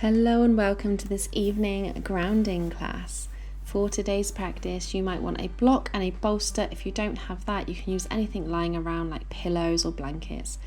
Hello and welcome to this evening grounding class. For today's practice, you might want a block and a bolster. If you don't have that, you can use anything lying around like pillows or blankets.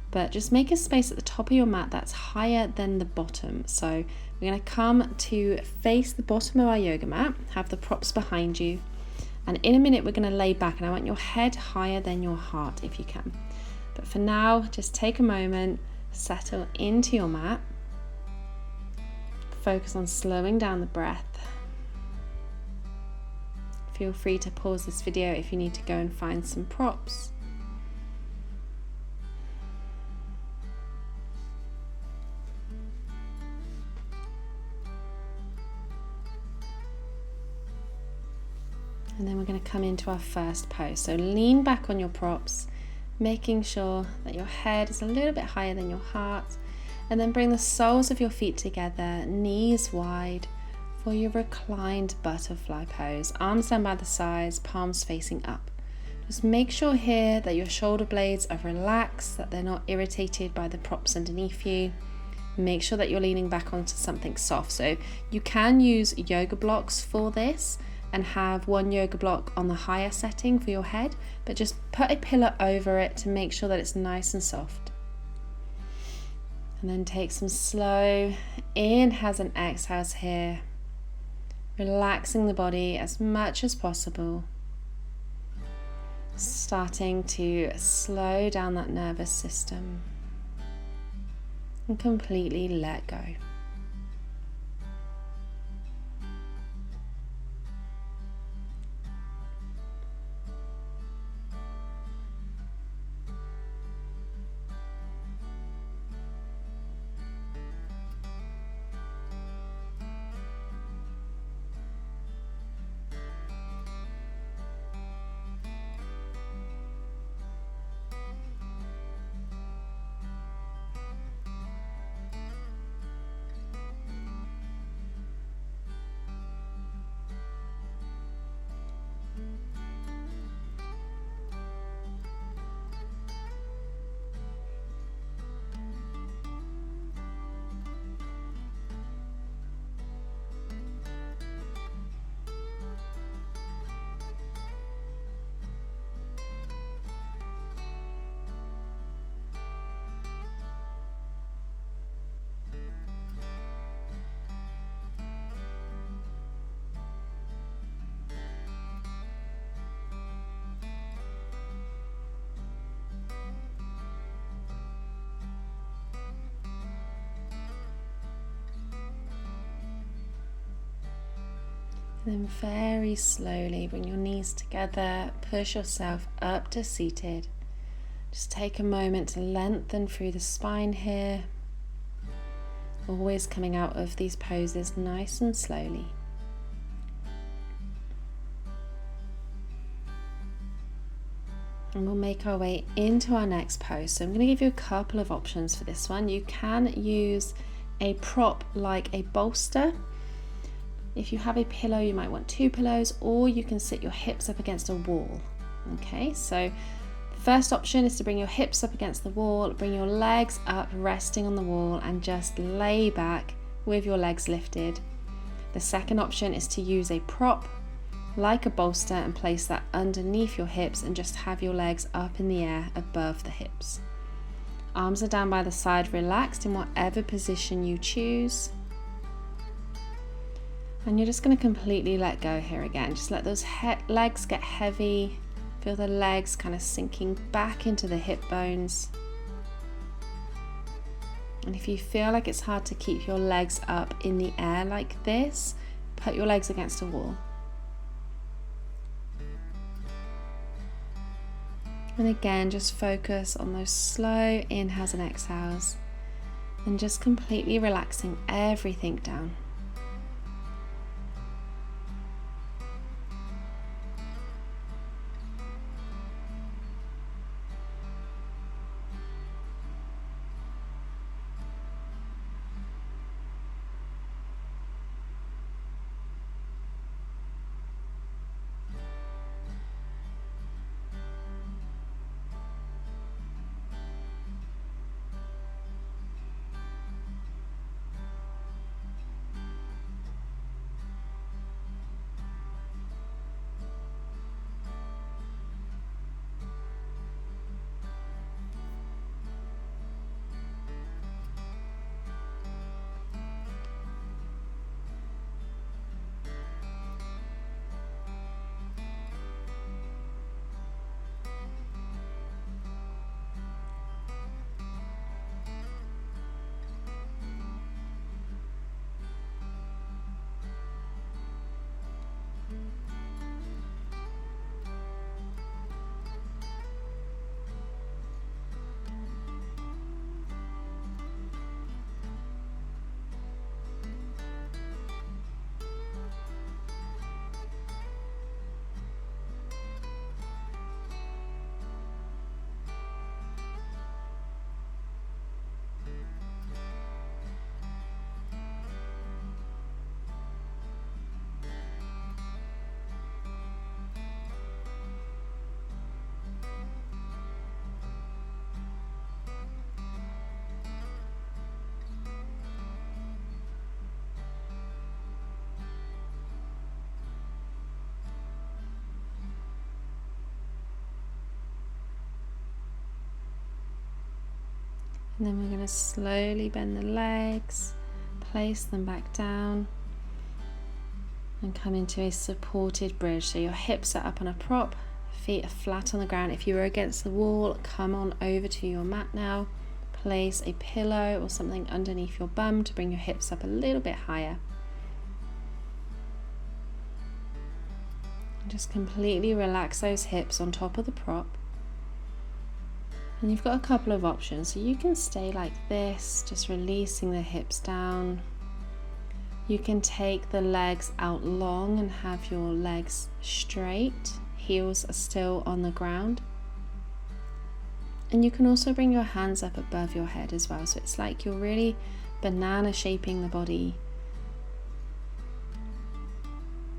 But just make a space at the top of your mat that's higher than the bottom. So we're going to come to face the bottom of our yoga mat, have the props behind you. And in a minute, we're going to lay back and I want your head higher than your heart if you can. But for now, just take a moment, settle into your mat. Focus on slowing down the breath. Feel free to pause this video if you need to go and find some props. And then we're going to come into our first pose. So lean back on your props, making sure that your head is a little bit higher than your heart. And then bring the soles of your feet together, knees wide, for your reclined butterfly pose. Arms down by the sides, palms facing up. Just make sure here that your shoulder blades are relaxed, that they're not irritated by the props underneath you. Make sure that you're leaning back onto something soft. So you can use yoga blocks for this and have one yoga block on the higher setting for your head, but just put a pillow over it to make sure that it's nice and soft. And then take some slow inhales and exhales here, relaxing the body as much as possible, starting to slow down that nervous system and completely let go. And then very slowly bring your knees together, push yourself up to seated. Just take a moment to lengthen through the spine here. Always coming out of these poses nice and slowly. And we'll make our way into our next pose. So I'm going to give you a couple of options for this one. You can use a prop like a bolster. If you have a pillow, you might want two pillows, or you can sit your hips up against a wall. Okay, so the first option is to bring your hips up against the wall, bring your legs up, resting on the wall, and just lay back with your legs lifted. The second option is to use a prop like a bolster and place that underneath your hips and just have your legs up in the air above the hips. Arms are down by the side, relaxed in whatever position you choose. And you're just going to completely let go here again. Just let those legs get heavy. Feel the legs kind of sinking back into the hip bones. And if you feel like it's hard to keep your legs up in the air like this, put your legs against a wall. And again, just focus on those slow inhales and exhales. And just completely relaxing everything down. And then we're going to slowly bend the legs, place them back down, and come into a supported bridge. So your hips are up on a prop, feet are flat on the ground. If you were against the wall, come on over to your mat now. Place a pillow or something underneath your bum to bring your hips up a little bit higher. And just completely relax those hips on top of the prop. And you've got a couple of options. So you can stay like this, just releasing the hips down. You can take the legs out long and have your legs straight. Heels are still on the ground. And you can also bring your hands up above your head as well. So it's like you're really banana shaping the body.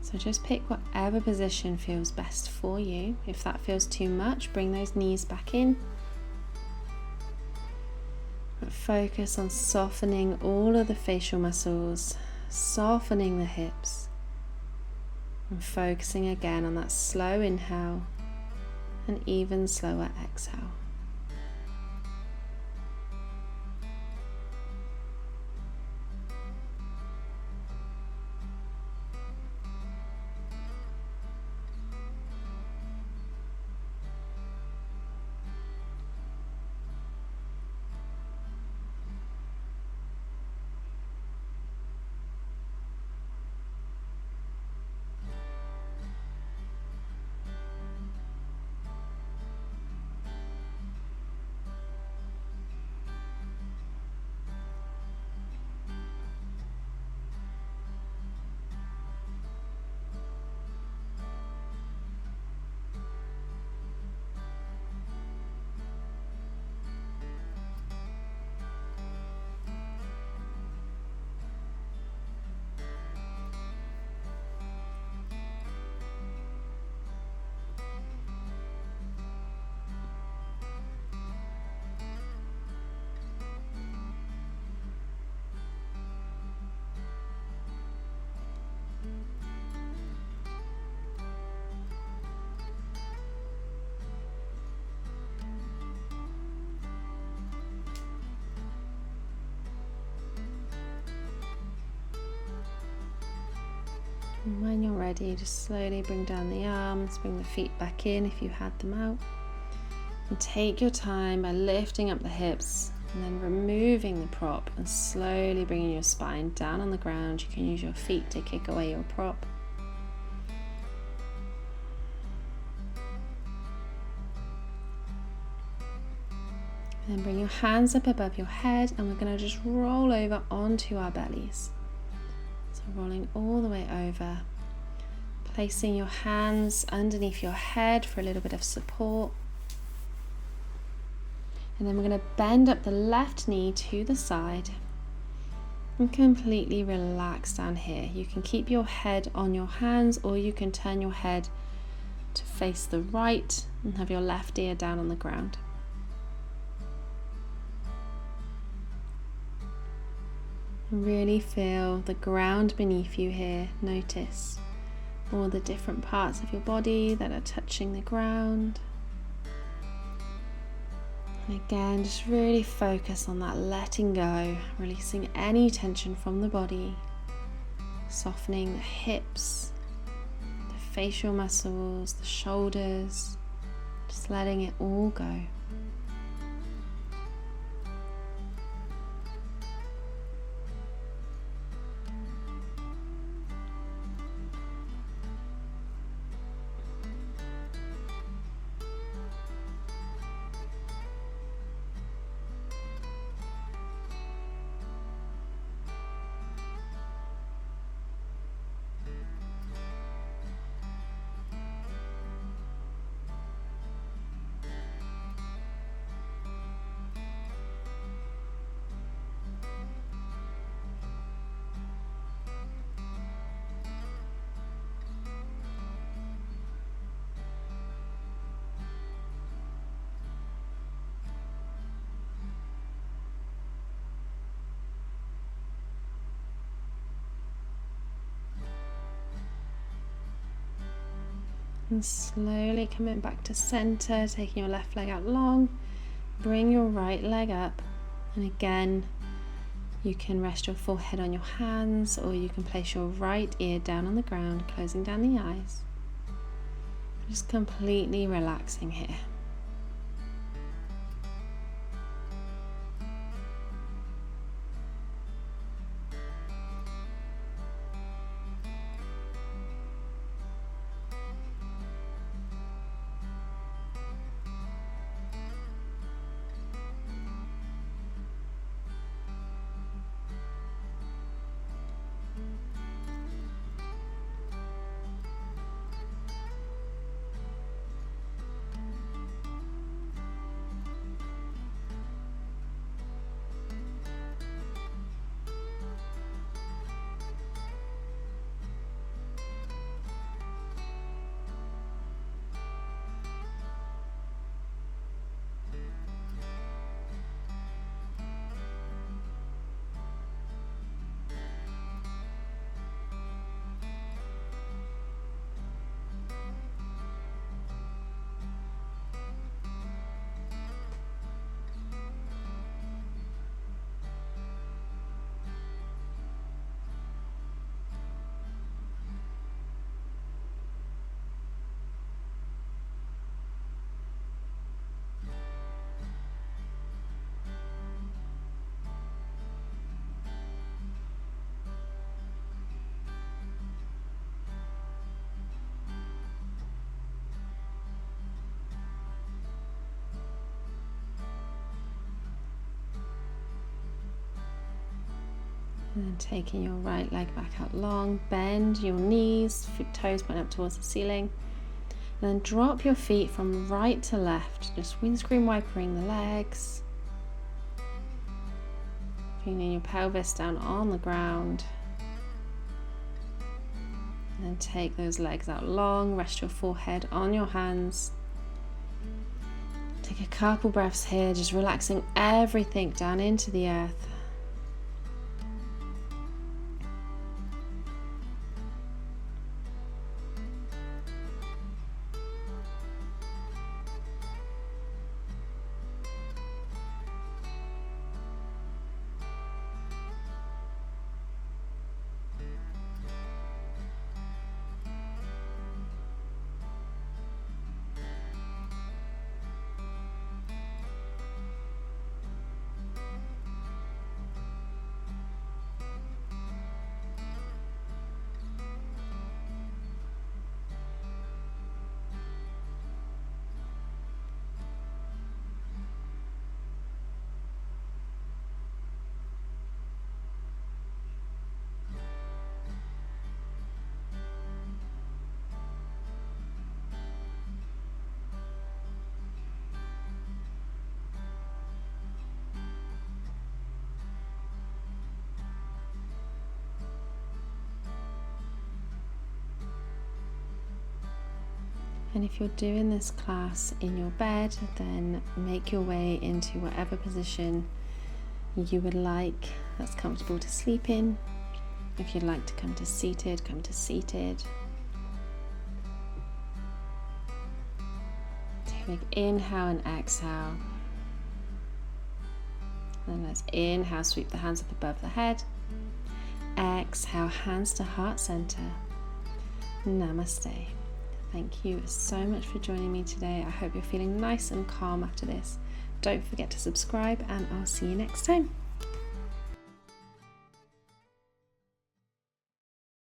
So just pick whatever position feels best for you. If that feels too much, bring those knees back in. But focus on softening all of the facial muscles, softening the hips, and focusing again on that slow inhale and even slower exhale. And when you're ready, just slowly bring down the arms, bring the feet back in if you had them out. And take your time by lifting up the hips and then removing the prop and slowly bringing your spine down on the ground. You can use your feet to kick away your prop. And then bring your hands up above your head and we're going to just roll over onto our bellies. So rolling all the way over, placing your hands underneath your head for a little bit of support. And then we're going to bend up the left knee to the side and completely relax down here. You can keep your head on your hands or you can turn your head to face the right and have your left ear down on the ground. Really feel the ground beneath you here. Notice all the different parts of your body that are touching the ground. And again, just really focus on that letting go, releasing any tension from the body, softening the hips, the facial muscles, the shoulders, just letting it all go. And slowly coming back to center, taking your left leg out long, bring your right leg up And again, you can rest your forehead on your hands, or you can place your right ear down on the ground, closing down the eyes. Just completely relaxing here. And then taking your right leg back out long, bend your knees, toes point up towards the ceiling. And then drop your feet from right to left, just windscreen wipering the legs. Feeling your pelvis down on the ground. And then take those legs out long, rest your forehead on your hands. Take a couple breaths here, just relaxing everything down into the earth. And if you're doing this class in your bed, then make your way into whatever position you would like that's comfortable to sleep in. If you'd like to come to seated, come to seated. Take a big inhale and exhale. And let's inhale, sweep the hands up above the head. Exhale, hands to heart center. Namaste. Thank you so much for joining me today. I hope you're feeling nice and calm after this. Don't forget to subscribe, and I'll see you next time.